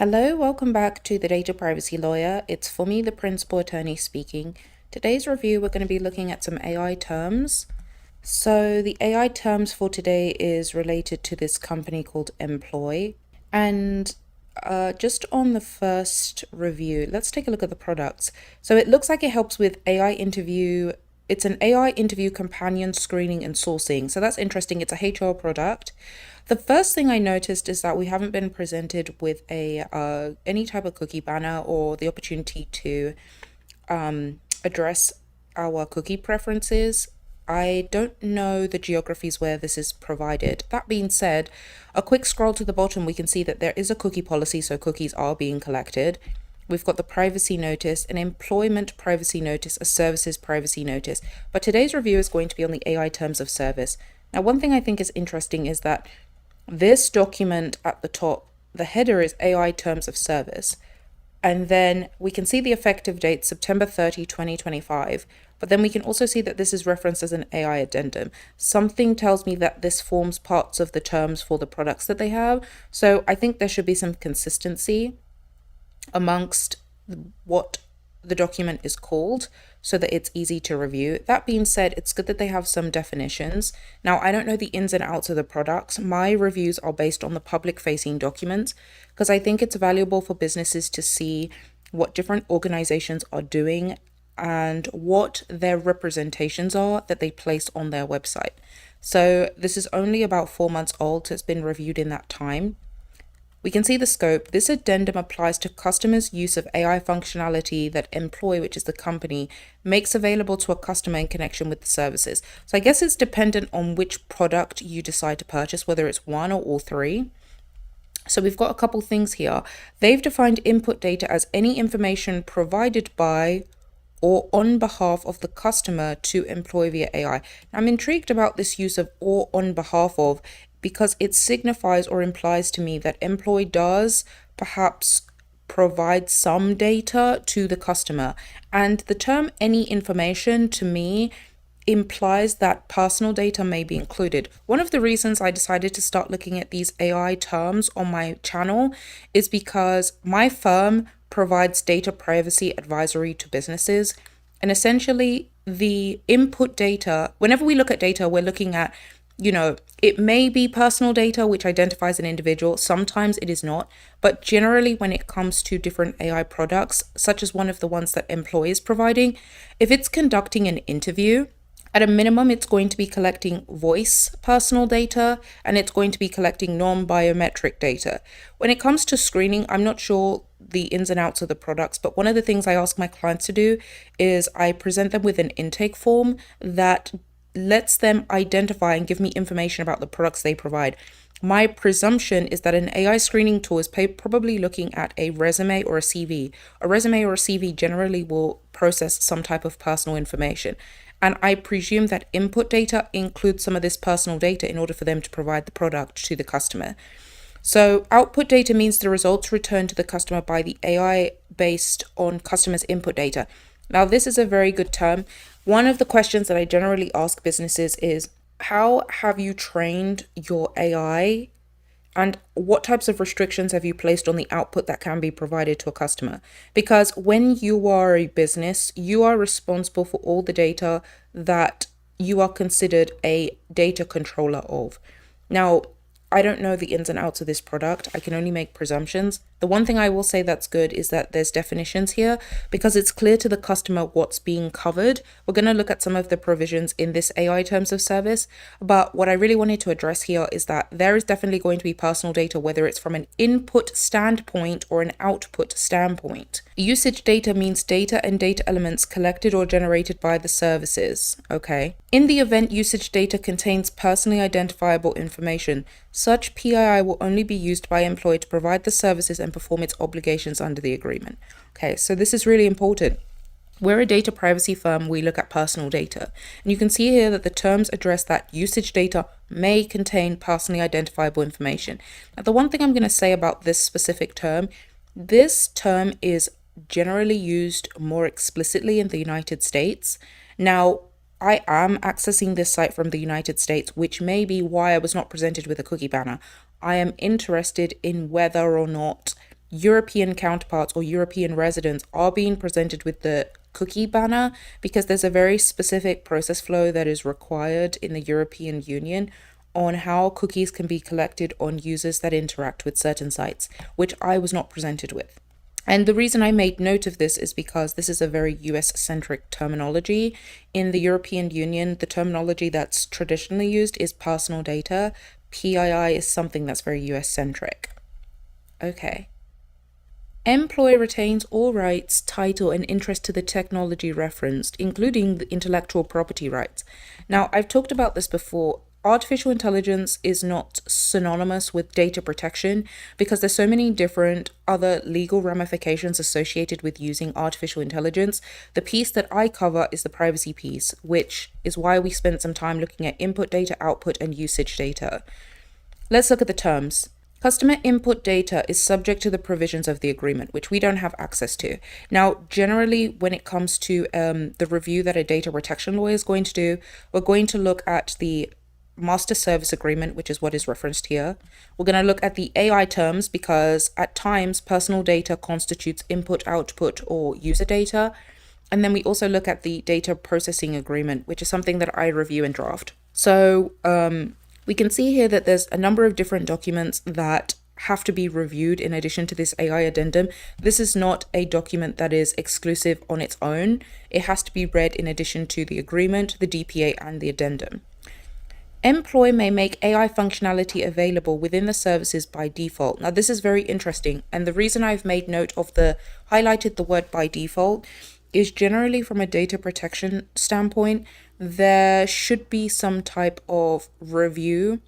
Hello, welcome back to the Data Privacy Lawyer. It's Funmi, the principal attorney speaking. Today's review, we're going to be looking at some AI terms. So the AI terms for today is related to this company called Employ. And just on the first review, let's take a look at the products. So it looks like it helps with AI interview. It's an AI interview companion screening and sourcing. So that's interesting. It's a HR product. The first thing I noticed is that we haven't been presented with any type of cookie banner or the opportunity to address our cookie preferences. I don't know the geographies where this is provided. That being said, a quick scroll to the bottom, we can see that there is a cookie policy, so cookies are being collected. We've got the privacy notice, an employment privacy notice, a services privacy notice. But today's review is going to be on the AI terms of service. Now, one thing I think is interesting is that this document at the top, the header is AI terms of service. And then we can see the effective date, September 30, 2025. But then we can also see that this is referenced as an AI addendum. Something tells me that this forms parts of the terms for the products that they have. So I think there should be some consistency amongst what the document is called so that it's easy to review. That being said, it's good that they have some definitions. Now, I don't know the ins and outs of the products. My reviews are based on the public-facing documents because I think it's valuable for businesses to see what different organizations are doing and what their representations are that they place on their website. So this is only about 4 months old, so it's been reviewed in that time. We can see the scope. This addendum applies to customers' use of AI functionality that Employ, which is the company, makes available to a customer in connection with the services. So I guess it's dependent on which product you decide to purchase, whether it's one or all three. So we've got a couple things here. They've defined input data as any information provided by or on behalf of the customer to Employ via AI. Now, I'm intrigued about this use of or on behalf of because it signifies or implies to me that Employ does perhaps provide some data to the customer. And the term any information to me implies that personal data may be included. One of the reasons I decided to start looking at these AI terms on my channel is because my firm provides data privacy advisory to businesses. And essentially, the input data, whenever we look at data, we're looking at it may be personal data, which identifies an individual. Sometimes it is not. But generally, when it comes to different AI products, such as one of the ones that Employ is providing, if it's conducting an interview, at a minimum, it's going to be collecting voice personal data, and it's going to be collecting non-biometric data. When it comes to screening, I'm not sure the ins and outs of the products, but one of the things I ask my clients to do is I present them with an intake form that lets them identify and give me information about the products they provide. My presumption is that an AI screening tool is probably looking at a resume or a CV. A resume or a CV generally will process some type of personal information. And I presume that input data includes some of this personal data in order for them to provide the product to the customer. So output data means the results returned to the customer by the AI based on customers' input data. Now, this is a very good term. One of the questions that I generally ask businesses is, how have you trained your AI and what types of restrictions have you placed on the output that can be provided to a customer? Because when you are a business, you are responsible for all the data that you are considered a data controller of. Now, I don't know the ins and outs of this product. I can only make presumptions. The one thing I will say that's good is that there's definitions here because it's clear to the customer what's being covered. We're going to look at some of the provisions in this AI terms of service, but what I really wanted to address here is that there is definitely going to be personal data, whether it's from an input standpoint or an output standpoint. Usage data means data and data elements collected or generated by the services. Okay. In the event usage data contains personally identifiable information, such PII will only be used by Employ to provide the services and perform its obligations under the agreement. Okay, so this is really important. We're a data privacy firm. We look at personal data. And you can see here that the terms address that usage data may contain personally identifiable information. Now, the one thing I'm going to say about this specific term, this term is generally used more explicitly in the United States. Now, I am accessing this site from the United States, which may be why I was not presented with a cookie banner. I am interested in whether or not European counterparts or European residents are being presented with the cookie banner because there's a very specific process flow that is required in the European Union on how cookies can be collected on users that interact with certain sites, which I was not presented with. And the reason I made note of this is because this is a very US-centric terminology. In the European Union, the terminology that's traditionally used is personal data. PII is something that's very US-centric. Okay. Employee retains all rights, title, and interest to the technology referenced, including the intellectual property rights. Now, I've talked about this before. Artificial intelligence is not synonymous with data protection because there's so many different other legal ramifications associated with using artificial intelligence. The piece that I cover is the privacy piece, which is why we spent some time looking at input data, output, and usage data. Let's look at the terms. Customer input data is subject to the provisions of the agreement, which we don't have access to. Now, generally, when it comes to the review that a data protection lawyer is going to do, we're going to look at the master service agreement, which is what is referenced here. We're going to look at the AI terms because at times personal data constitutes input, output, or user data. And then we also look at the data processing agreement, which is something that I review and draft. So we can see here that there's a number of different documents that have to be reviewed in addition to this AI addendum. This is not a document that is exclusive on its own. It has to be read in addition to the agreement, the DPA, and the addendum. Employee may make AI functionality available within the services by default. Now, this is very interesting. And the reason I've made note of highlighted the word by default is generally from a data protection standpoint, there should be some type of review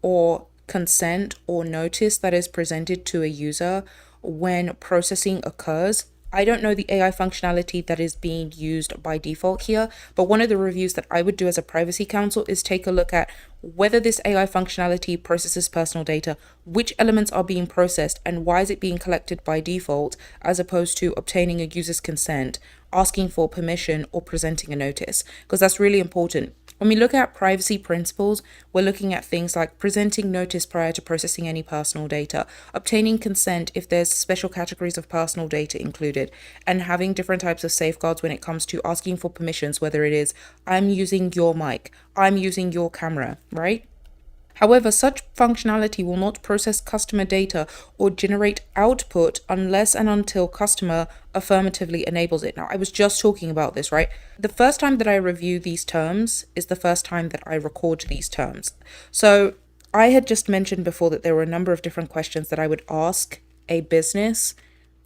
or consent or notice that is presented to a user when processing occurs. I don't know the AI functionality that is being used by default here, but one of the reviews that I would do as a privacy counsel is take a look at whether this AI functionality processes personal data, which elements are being processed, and why is it being collected by default, as opposed to obtaining a user's consent, asking for permission, or presenting a notice, because that's really important. When we look at privacy principles, we're looking at things like presenting notice prior to processing any personal data, obtaining consent if there's special categories of personal data included, and having different types of safeguards when it comes to asking for permissions, whether it is, I'm using your mic, I'm using your camera, right? However, such functionality will not process customer data or generate output unless and until customer affirmatively enables it. Now, I was just talking about this, right? The first time that I review these terms is the first time that I record these terms. So I had just mentioned before that there were a number of different questions that I would ask a business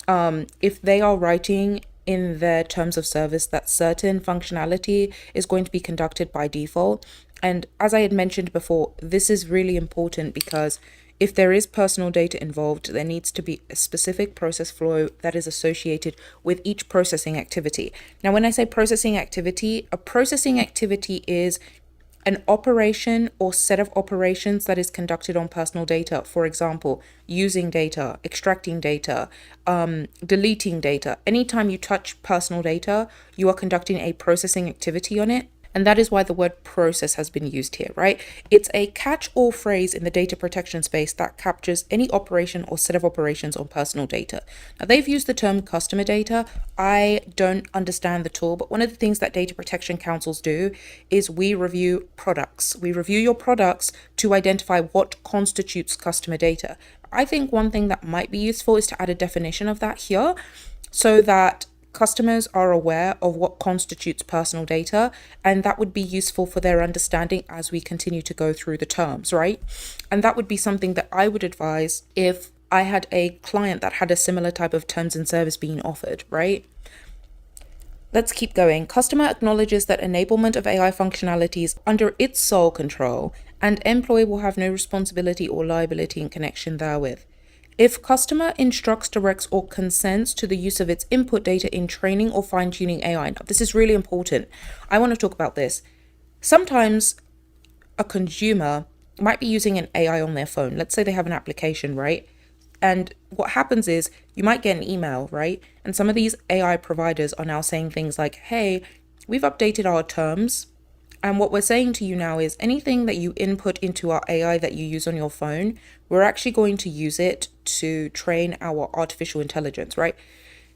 if they are writing in their terms of service that certain functionality is going to be conducted by default. And as I had mentioned before, this is really important because if there is personal data involved, there needs to be a specific process flow that is associated with each processing activity. Now, when I say processing activity, a processing activity is an operation or set of operations that is conducted on personal data. For example, using data, extracting data, deleting data. Anytime you touch personal data, you are conducting a processing activity on it. And that is why the word process has been used here, right? It's a catch-all phrase in the data protection space that captures any operation or set of operations on personal data. Now, they've used the term customer data. I don't understand the tool, but one of the things that data protection counsels do is we review products. We review your products to identify what constitutes customer data. I think one thing that might be useful is to add a definition of that here so that customers are aware of what constitutes personal data, and that would be useful for their understanding as we continue to go through the terms, right? And that would be something that I would advise if I had a client that had a similar type of terms and service being offered, right? Let's keep going. Customer acknowledges that enablement of AI functionalities under its sole control, and employee will have no responsibility or liability in connection therewith. If customer instructs, directs, or consents to the use of its input data in training or fine-tuning AI. Now, this is really important. I want to talk about this. Sometimes a consumer might be using an AI on their phone. Let's say they have an application, right? And what happens is you might get an email, right? And some of these AI providers are now saying things like, hey, we've updated our terms And what we're saying to you now is anything that you input into our AI that you use on your phone, we're actually going to use it to train our artificial intelligence, right?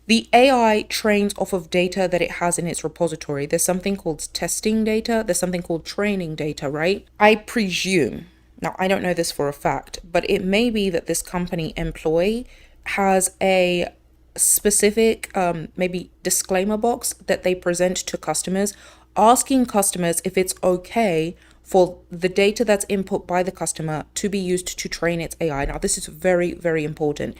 The AI trains off of data that it has in its repository. There's something called testing data, there's something called training data, right? I presume, now I don't know this for a fact, but it may be that this company employee has a specific maybe disclaimer box that they present to customers, asking customers if it's okay for the data that's input by the customer to be used to train its AI. Now, this is very, very important.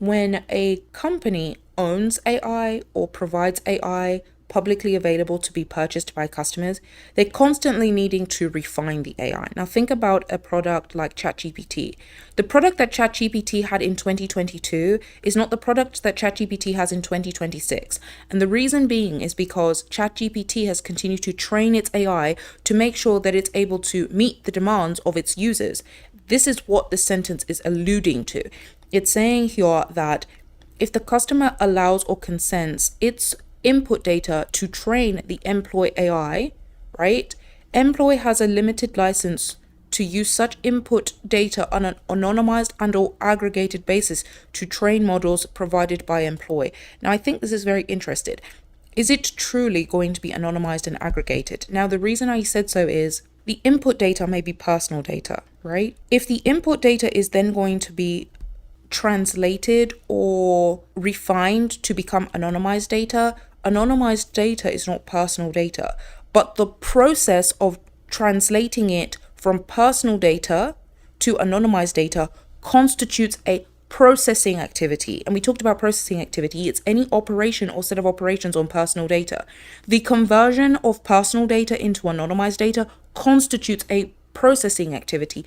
When a company owns AI or provides AI publicly available to be purchased by customers, they're constantly needing to refine the AI. Now, think about a product like ChatGPT. The product that ChatGPT had in 2022 is not the product that ChatGPT has in 2026. And the reason being is because ChatGPT has continued to train its AI to make sure that it's able to meet the demands of its users. This is what the sentence is alluding to. It's saying here that if the customer allows or consents its input data to train the employee AI, right? Employee has a limited license to use such input data on an anonymized and or aggregated basis to train models provided by employee. Now, I think this is very interesting. Is it truly going to be anonymized and aggregated? Now, the reason I said so is the input data may be personal data, right? If the input data is then going to be translated or refined to become anonymized data is not personal data, but the process of translating it from personal data to anonymized data constitutes a processing activity. And we talked about processing activity. It's any operation or set of operations on personal data. The conversion of personal data into anonymized data constitutes a processing activity.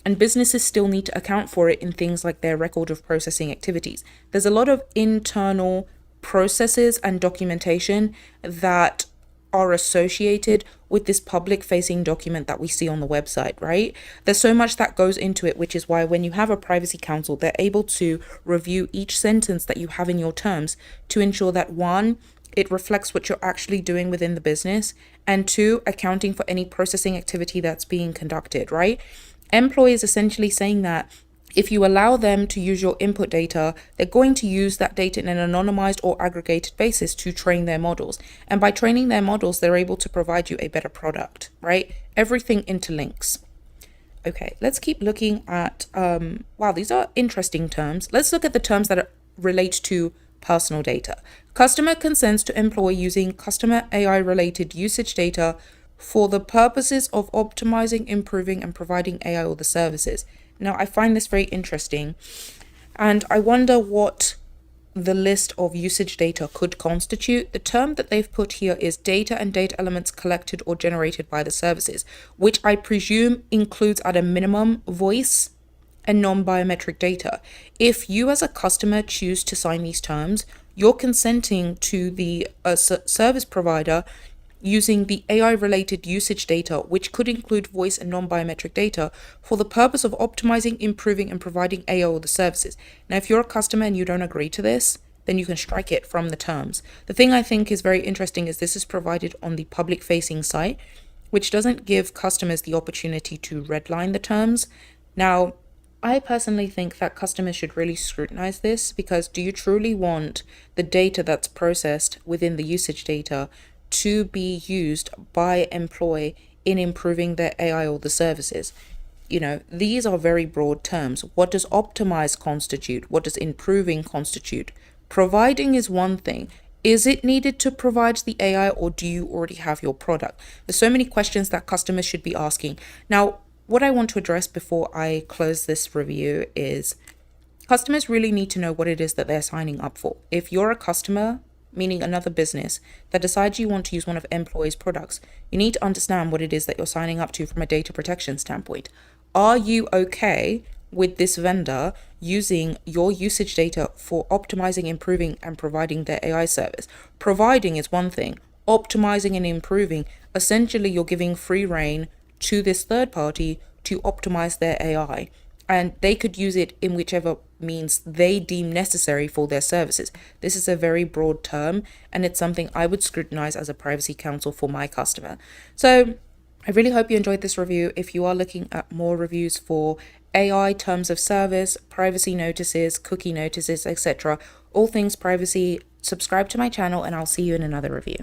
And businesses still need to account for it in things like their record of processing activities. There's a lot of internal processes and documentation that are associated with this public-facing document that we see on the website, right? There's so much that goes into it, which is why when you have a privacy counsel, they're able to review each sentence that you have in your terms to ensure that, one, it reflects what you're actually doing within the business, and two, accounting for any processing activity that's being conducted, right? Employees essentially saying that if you allow them to use your input data, they're going to use that data in an anonymized or aggregated basis to train their models. And by training their models, they're able to provide you a better product, right? Everything interlinks. Okay, let's keep looking at, wow, these are interesting terms. Let's look at the terms that relate to personal data. Customer consents to employee using customer AI related usage data for the purposes of optimizing, improving, and providing AI or the services. Now, I find this very interesting, and I wonder what the list of usage data could constitute. The term that they've put here is data and data elements collected or generated by the services, which I presume includes at a minimum voice and non-biometric data. If you as a customer choose to sign these terms, you're consenting to the service provider using the AI-related usage data, which could include voice and non-biometric data, for the purpose of optimizing, improving, and providing AI or the services. Now, if you're a customer and you don't agree to this, then you can strike it from the terms. The thing I think is very interesting is this is provided on the public-facing site, which doesn't give customers the opportunity to redline the terms. Now, I personally think that customers should really scrutinize this, because do you truly want the data that's processed within the usage data to be used by employee in improving their AI or the services? You know, these are very broad terms. What does optimize constitute? What does improving constitute? Providing is one thing. Is it needed to provide the AI, or do you already have your product? There's so many questions that customers should be asking. Now, what I want to address before I close this review is customers really need to know what it is that they're signing up for. If you're a customer, meaning another business, that decides you want to use one of employees' products, you need to understand what it is that you're signing up to from a data protection standpoint. Are you okay with this vendor using your usage data for optimizing, improving, and providing their AI service? Providing is one thing. Optimizing and improving, essentially you're giving free rein to this third party to optimize their AI, and they could use it in whichever means they deem necessary for their services. This is a very broad term, and it's something I would scrutinize as a privacy counsel for my customer. So I really hope you enjoyed this review. If you are looking at more reviews for AI, terms of service, privacy notices, cookie notices, etc., all things privacy, subscribe to my channel and I'll see you in another review.